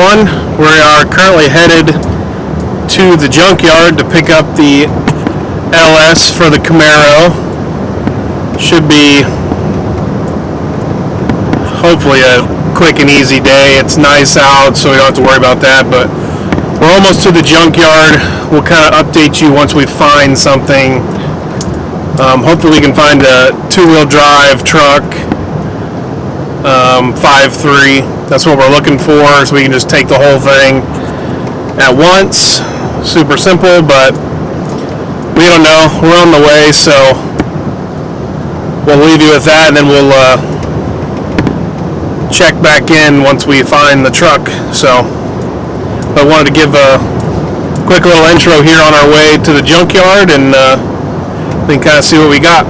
everyone. We are currently headed to the junkyard to pick up the LS for the Camaro. Should be hopefully a quick and easy day. It's nice out, so we don't have to worry about that, but we're almost to the junkyard. We'll kind of update you once we find something. Hopefully we can find a two-wheel drive truck, 5.3. That's what we're looking for, so we can just take the whole thing at once. Super simple, but we don't know. We're on the way, so we'll leave you with that, and then we'll check back in once we find the truck. So, I wanted to give a quick little intro here on our way to the junkyard, and then kind of see what we got.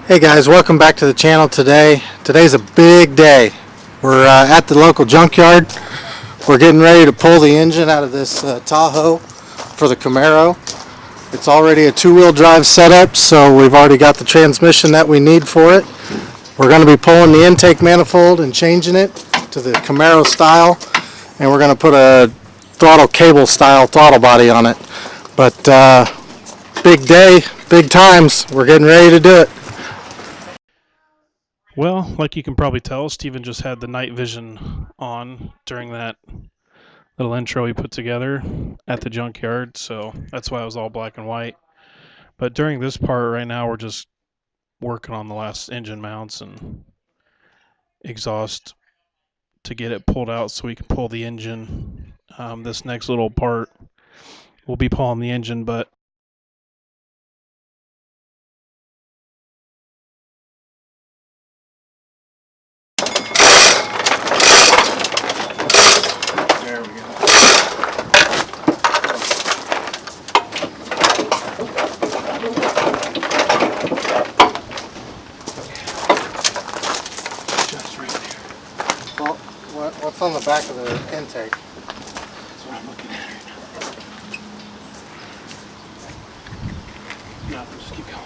Hey guys, welcome back to the channel today. Today's a big day. We're at the local junkyard. We're getting ready to pull the engine out of this Tahoe for the Camaro. It's already a two-wheel drive setup, so we've already got the transmission that we need for it. We're going to be pulling the intake manifold and changing it to the Camaro style, and we're going to put a throttle cable style throttle body on it. But big day, big times. We're getting ready to do it. Well, like you can probably tell, Steven just had the night vision on during that little intro he put together at the junkyard, so that's why it was all black and white. But during this part right now, we're just working on the last engine mounts and exhaust to get it pulled out so we can pull the engine. This next little part, we'll be pulling the engine, but What's on the back of the intake? that's what I'm looking at right now. No, just keep going.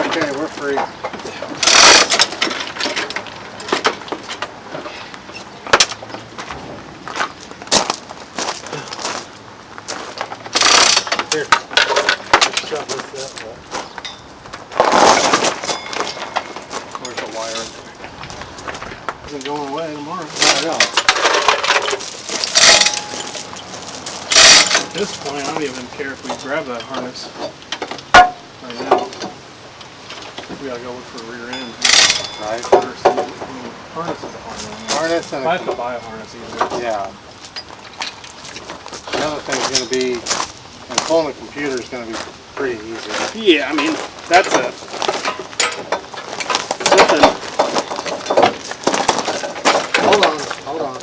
Okay, we're free. Here, shove this up. Where's the wire in there? Isn't going away tomorrow. I know. At this point, I don't even care if we grab that harness right now. We gotta go look for a rear end. Right. First, harness is a hard one. Harness and I have to buy a harness either. yeah. The other thing's going to be, and pulling the computer is going to be pretty easy. Yeah, I mean, that's a something. Hold on.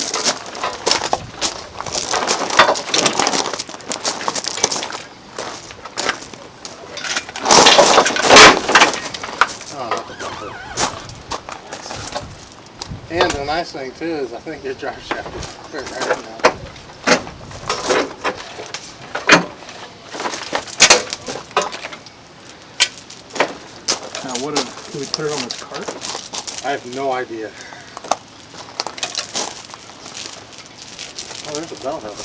And the nice thing too is I think your drive shaft is right now. Now, can we put it on this cart? I have no idea. Oh, there's a belt hook.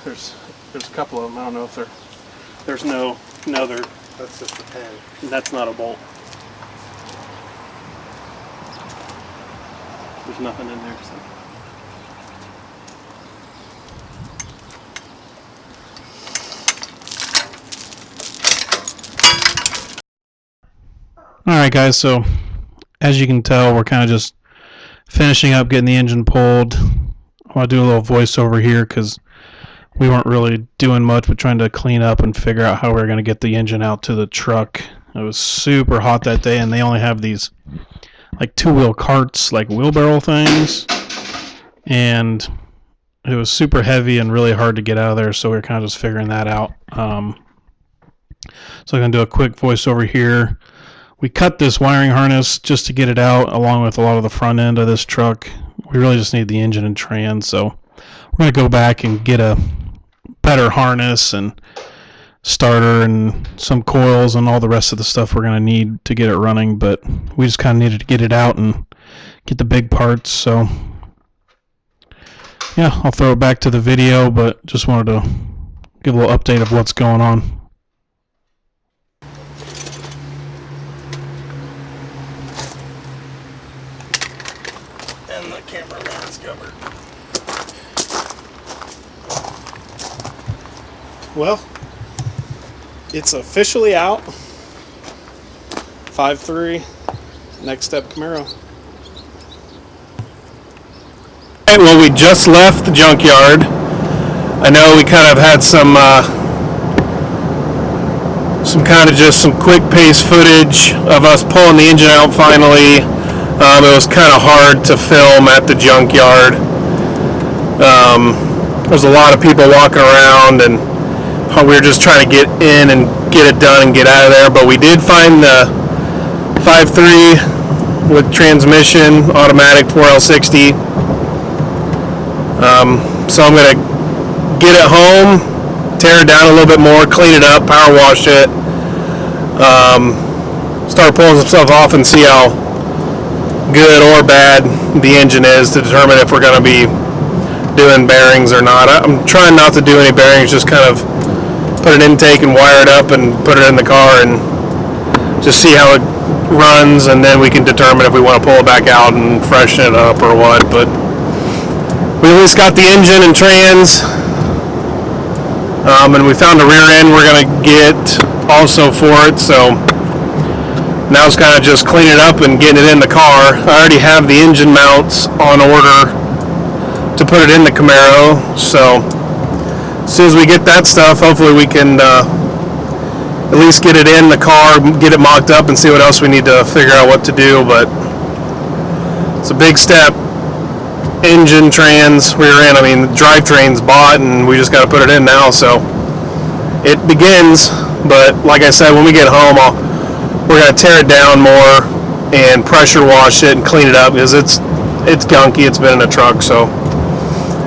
There's a couple of them. I don't know if there's no, That's just a pin. that's not a bolt. There's nothing in there, so. Alright guys, so as you can tell, we're kind of just finishing up getting the engine pulled. I want to do a little voiceover here because we weren't really doing much but trying to clean up and figure out how we were going to get the engine out to the truck. It was super hot that day, and they only have these like two-wheel carts, like wheelbarrow things, and it was super heavy and really hard to get out of there, so we were kind of just figuring that out. So I'm going to do a quick voiceover here. We cut this wiring harness just to get it out, along with a lot of the front end of this truck. We really just need the engine and trans, so we're going to go back and get a better harness and starter and some coils and all the rest of the stuff we're going to need to get it running, but we just kind of needed to get it out and get the big parts. So yeah, I'll throw it back to the video, but just wanted to give a little update of what's going on. And the camera man's covered. Well, it's officially out. 5.3, Next Step Camaro. Right, well, we just left the junkyard. I know we kind of had some quick pace footage of us pulling the engine out finally. It was kind of hard to film at the junkyard. There's a lot of people walking around, and we were just trying to get in and get it done and get out of there. But we did find the 5.3 with transmission, automatic 4L60. So I'm going to get it home, tear it down a little bit more, clean it up, power wash it, start pulling some stuff off and see how good or bad the engine is to determine if we're going to be doing bearings or not. I'm trying not to do any bearings, just kind of put an intake and wire it up and put it in the car and just see how it runs, and then we can determine if we want to pull it back out and freshen it up or what. But we at least got the engine and trans, and we found a rear end we're going to get also for it, so now it's kind of just cleaning it up and getting it in the car. I already have the engine mounts on order to put it in the Camaro, so as soon as we get that stuff, hopefully we can at least get it in the car, get it mocked up, and see what else we need to figure out what to do. But it's a big step. Engine, trans, rear end. I mean, the drivetrain's bought, and we just got to put it in now. So it begins. But like I said, when we get home, we're gonna tear it down more and pressure wash it and clean it up, because it's gunky. It's been in a truck. So,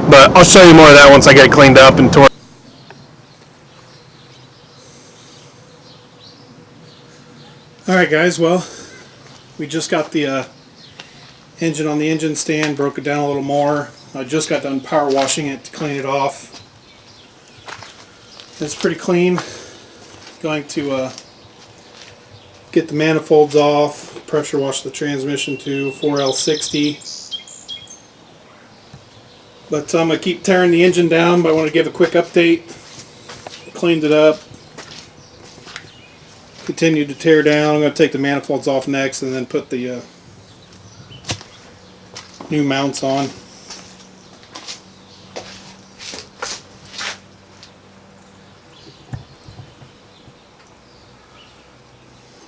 but I'll show you more of that once I get it cleaned up and torn. All right, guys. Well, we just got the engine on the engine stand, broke it down a little more. I just got done power washing it to clean it off. It's pretty clean. Going to get the manifolds off, pressure wash the transmission to 4L60. But I'm going to keep tearing the engine down, but I want to give a quick update. Cleaned it up. Continued to tear down. I'm going to take the manifolds off next and then put the new mounts on.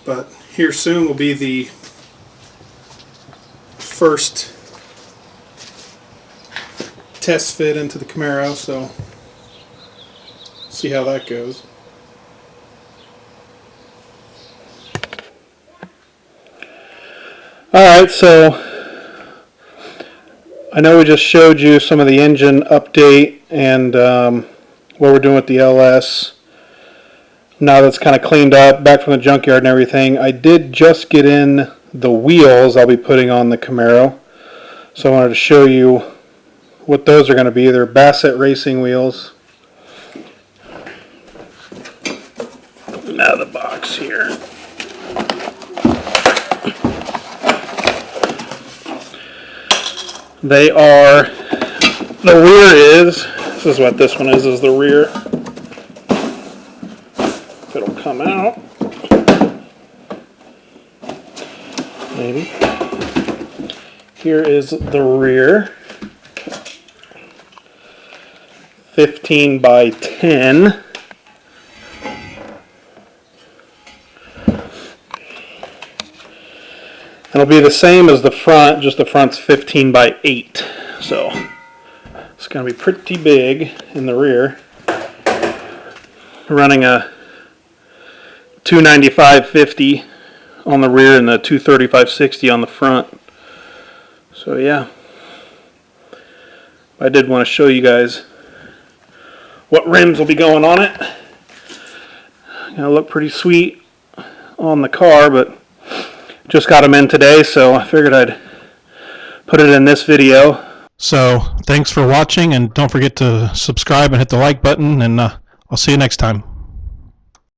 But here soon will be the first test fit into the Camaro, so see how that goes. Alright, so I know we just showed you some of the engine update and what we're doing with the LS. Now that's kind of cleaned up, back from the junkyard and everything. I did just get in the wheels I'll be putting on the Camaro. So I wanted to show you what those are going to be. They're Bassett racing wheels. Out of the box here. They are, the rear is, this is what this one is the rear. If it'll come out, maybe. Here is the rear, 15 by 10. It'll be the same as the front, just the front's 15 by 8. So it's going to be pretty big in the rear. Running a 295/50 on the rear and the 235/60 on the front. So yeah, I did want to show you guys what rims will be going on it. Gonna look pretty sweet on the car, but just got them in today, so I figured I'd put it in this video. So thanks for watching, and don't forget to subscribe and hit the like button, and I'll see you next time.